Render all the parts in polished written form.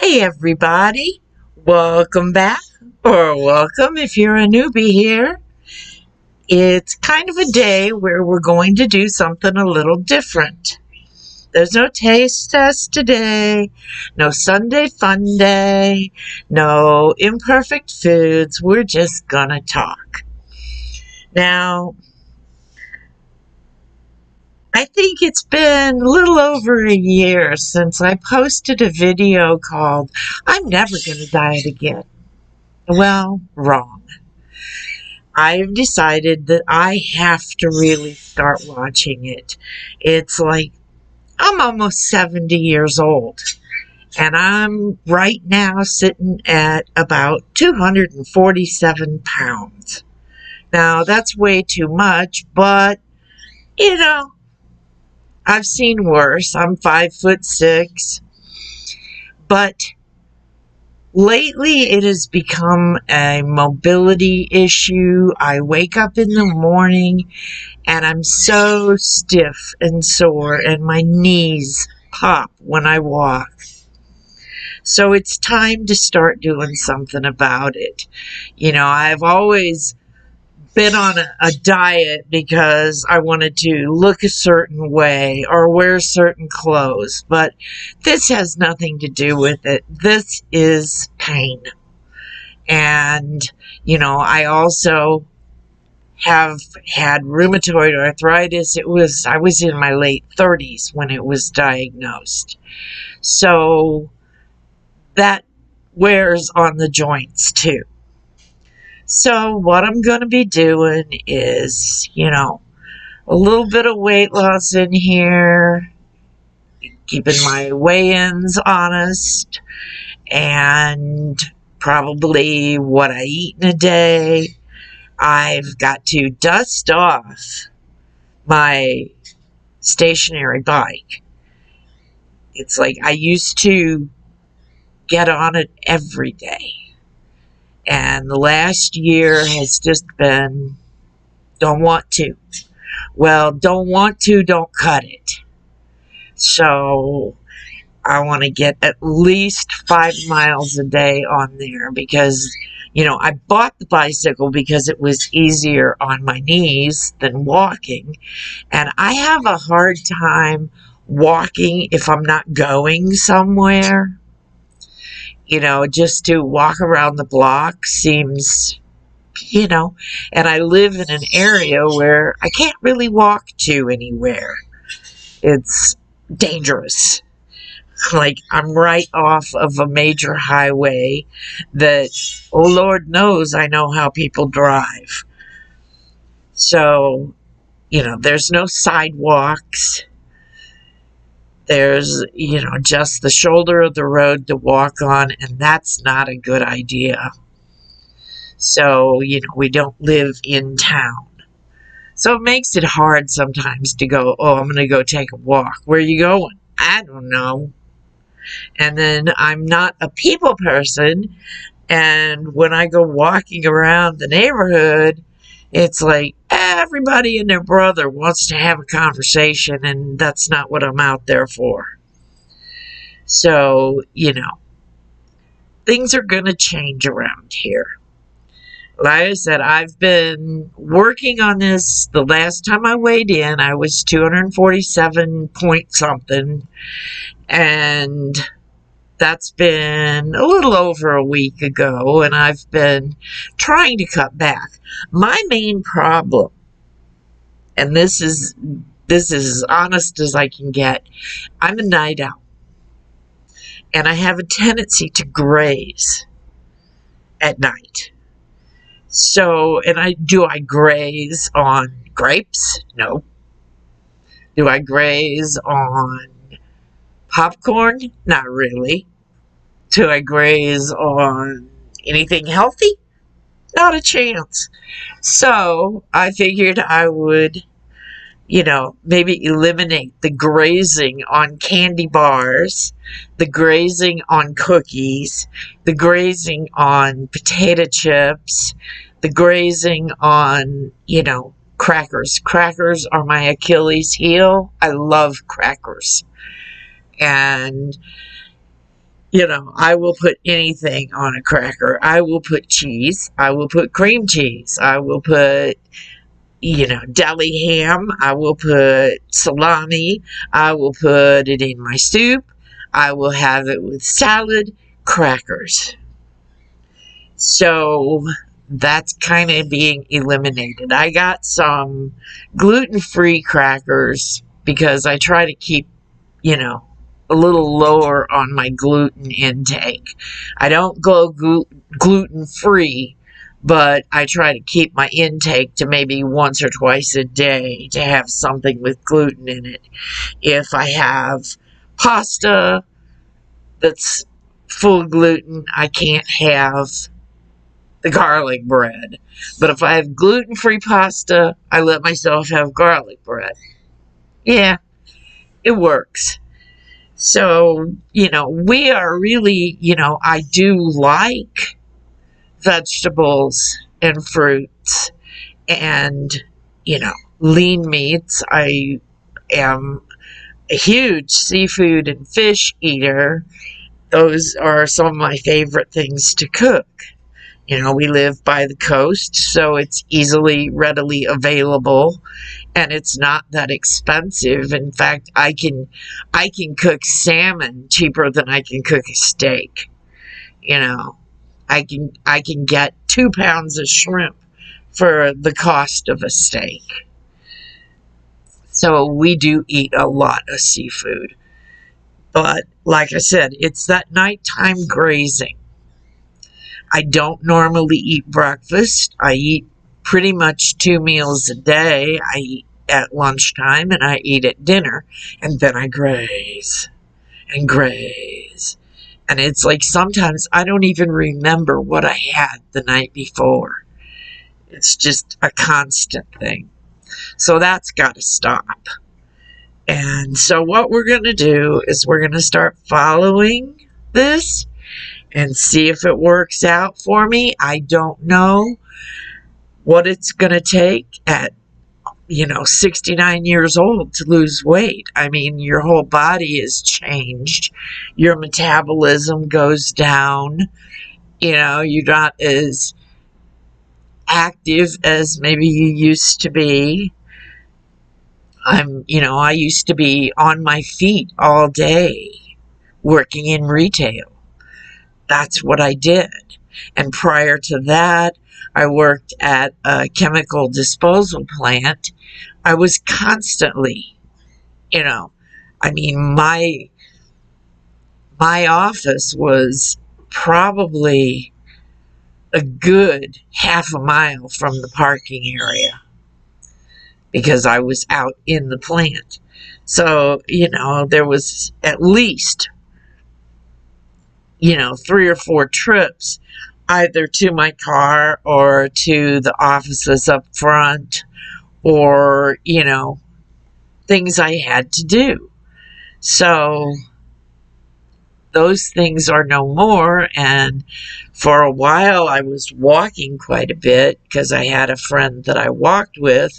Hey everybody, welcome back, or welcome if you're a newbie here. It's kind of a day where we're going to do something a little different. There's no taste test today, no Sunday fun day, no imperfect foods. We're just gonna talk. Now, I think it's been a little over a year since I posted a video called I'm Never Gonna Diet Again. Well, wrong. I've decided that I have to really start watching it. It's like I'm almost 70 years old, and I'm right now sitting at about 247 pounds. Now, that's way too much, but you know, I've seen worse. I'm 5'6", but lately it has become a mobility issue. I wake up in the morning and I'm so stiff and sore, and my knees pop when I walk. So it's time to start doing something about it. I've always been on a diet because I wanted to look a certain way or wear certain clothes, but this has nothing to do with it. This is pain. And, I also have had rheumatoid arthritis. I was in my late 30s when it was diagnosed. So that wears on the joints too. So what I'm going to be doing is, a little bit of weight loss in here, keeping my weigh-ins honest, and probably what I eat in a day. I've got to dust off my stationary bike. It's like I used to get on it every day. And the last year has just been, don't want to. Well, don't want to, don't cut it. So I want to get at least 5 miles a day on there because, I bought the bicycle because it was easier on my knees than walking. And I have a hard time walking if I'm not going somewhere. Just to walk around the block seems, and I live in an area where I can't really walk to anywhere. It's dangerous. Like, I'm right off of a major highway that, oh Lord knows, I know how people drive. So, there's no sidewalks. There's, just the shoulder of the road to walk on, and that's not a good idea. So, we don't live in town. So it makes it hard sometimes to go, oh, I'm going to go take a walk. Where are you going? I don't know. And then I'm not a people person, and when I go walking around the neighborhood, it's like everybody and their brother wants to have a conversation, and that's not what I'm out there for. So, things are going to change around here. Like I said, I've been working on this. The last time I weighed in, I was 247 point something, and that's been a little over a week ago, and I've been trying to cut back. My main problem, and this is as honest as I can get, I'm a night owl, and I have a tendency to graze at night. So, do I graze on grapes? No. Do I graze on popcorn? Not really. Do I graze on anything healthy? Not a chance. So I figured I would, maybe eliminate the grazing on candy bars, the grazing on cookies, the grazing on potato chips, the grazing on, crackers. Crackers are my Achilles heel. I love crackers. And I will put anything on a cracker. I will put cheese. I will put cream cheese. I will put, deli ham. I will put salami. I will put it in my soup. I will have it with salad, crackers. So that's kind of being eliminated. I got some gluten-free crackers because I try to keep, a little lower on my gluten intake. I don't go gluten-free, but I try to keep my intake to maybe once or twice a day to have something with gluten in it. If I have pasta that's full of gluten, I can't have the garlic bread. But if I have gluten-free pasta, I let myself have garlic bread. Yeah, it works. So, we are really, I do like vegetables and fruits and, lean meats. I am a huge seafood and fish eater. Those are some of my favorite things to cook. We live by the coast, so it's readily available, and it's not that expensive. In fact, I can cook salmon cheaper than I can cook a steak. I can get 2 pounds of shrimp for the cost of a steak. So we do eat a lot of seafood. But like I said, it's that nighttime grazing. I don't normally eat breakfast. I eat pretty much 2 meals a day. I eat at lunchtime and I eat at dinner. And then I graze and graze. And it's like sometimes I don't even remember what I had the night before. It's just a constant thing. So that's got to stop. And so what we're going to do is we're going to start following this and see if it works out for me. I don't know what it's going to take at, 69 years old to lose weight. I mean, your whole body is changed. Your metabolism goes down. You're not as active as maybe you used to be. I used to be on my feet all day working in retail. That's what I did. And prior to that, I worked at a chemical disposal plant. I was constantly, my office was probably a good half a mile from the parking area because I was out in the plant. So, there was at least 3 or 4 trips, either to my car or to the offices up front, or, things I had to do. So those things are no more. And for a while I was walking quite a bit because I had a friend that I walked with,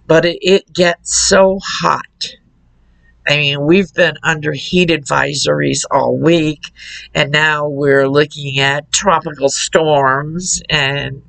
but it gets so hot. I mean, we've been under heat advisories all week, and now we're looking at tropical storms, and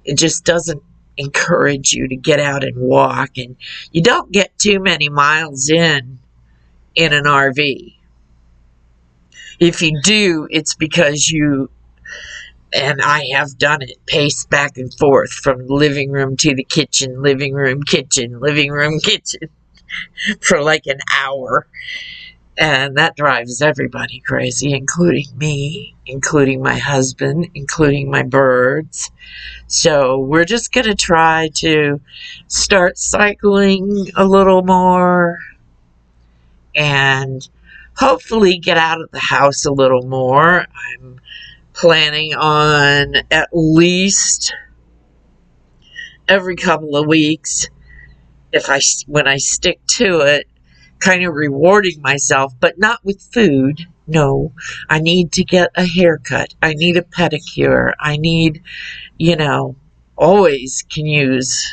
it just doesn't encourage you to get out and walk, and you don't get too many miles in an RV. If you do, it's because and I have done it, pace back and forth from the living room to the kitchen, living room, kitchen, living room, kitchen, for like an hour. And that drives everybody crazy, including me, including my husband, including my birds. So we're just going to try to start cycling a little more and hopefully get out of the house a little more. I'm planning on at least every couple of weeks, when I stick to it, kind of rewarding myself, but not with food. No, I need to get a haircut. I need a pedicure. I need, always can use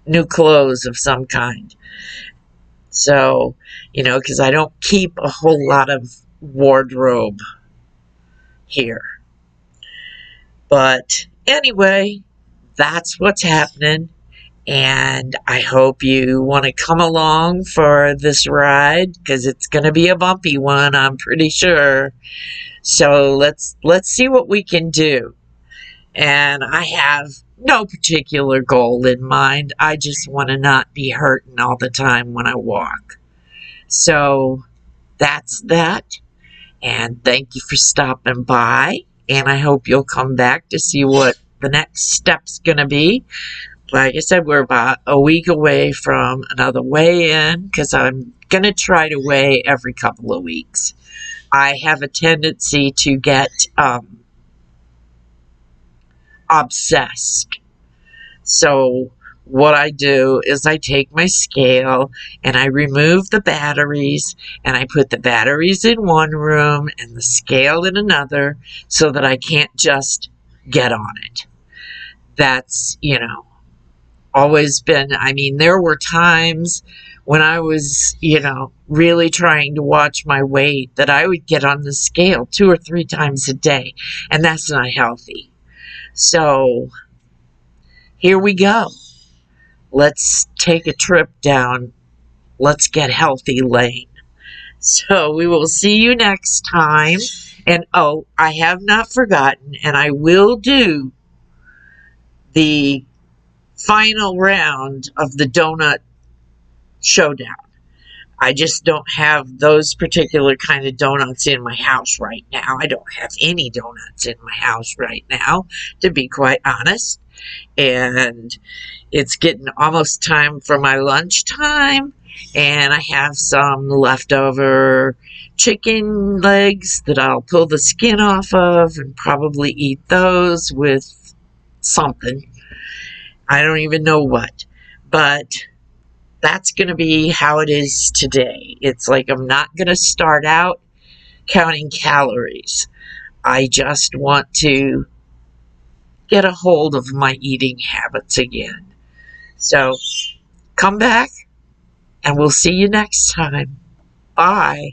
new clothes of some kind. So, because I don't keep a whole lot of wardrobe here. But anyway, that's what's happening. And I hope you want to come along for this ride because it's going to be a bumpy one, I'm pretty sure. So let's see what we can do. And I have no particular goal in mind. I just want to not be hurting all the time when I walk. So that's that. And thank you for stopping by. And I hope you'll come back to see what the next step's going to be. Like I said, we're about a week away from another weigh-in because I'm going to try to weigh every couple of weeks. I have a tendency to get obsessed. So what I do is I take my scale and I remove the batteries and I put the batteries in one room and the scale in another so that I can't just get on it. That's, always been, there were times when I was, really trying to watch my weight that I would get on the scale 2 or 3 times a day, and that's not healthy. So here we go. Let's take a trip down Let's Get Healthy lane. So we will see you next time. And oh, I have not forgotten, and I will do the final round of the donut showdown. I just don't have those particular kind of donuts in my house right now. I don't have any donuts in my house right now, to be quite honest. And it's getting almost time for my lunchtime. And I have some leftover chicken legs that I'll pull the skin off of and probably eat those with something. I don't even know what. But that's going to be how it is today. It's like I'm not going to start out counting calories. I just want to get a hold of my eating habits again. So come back and we'll see you next time. Bye.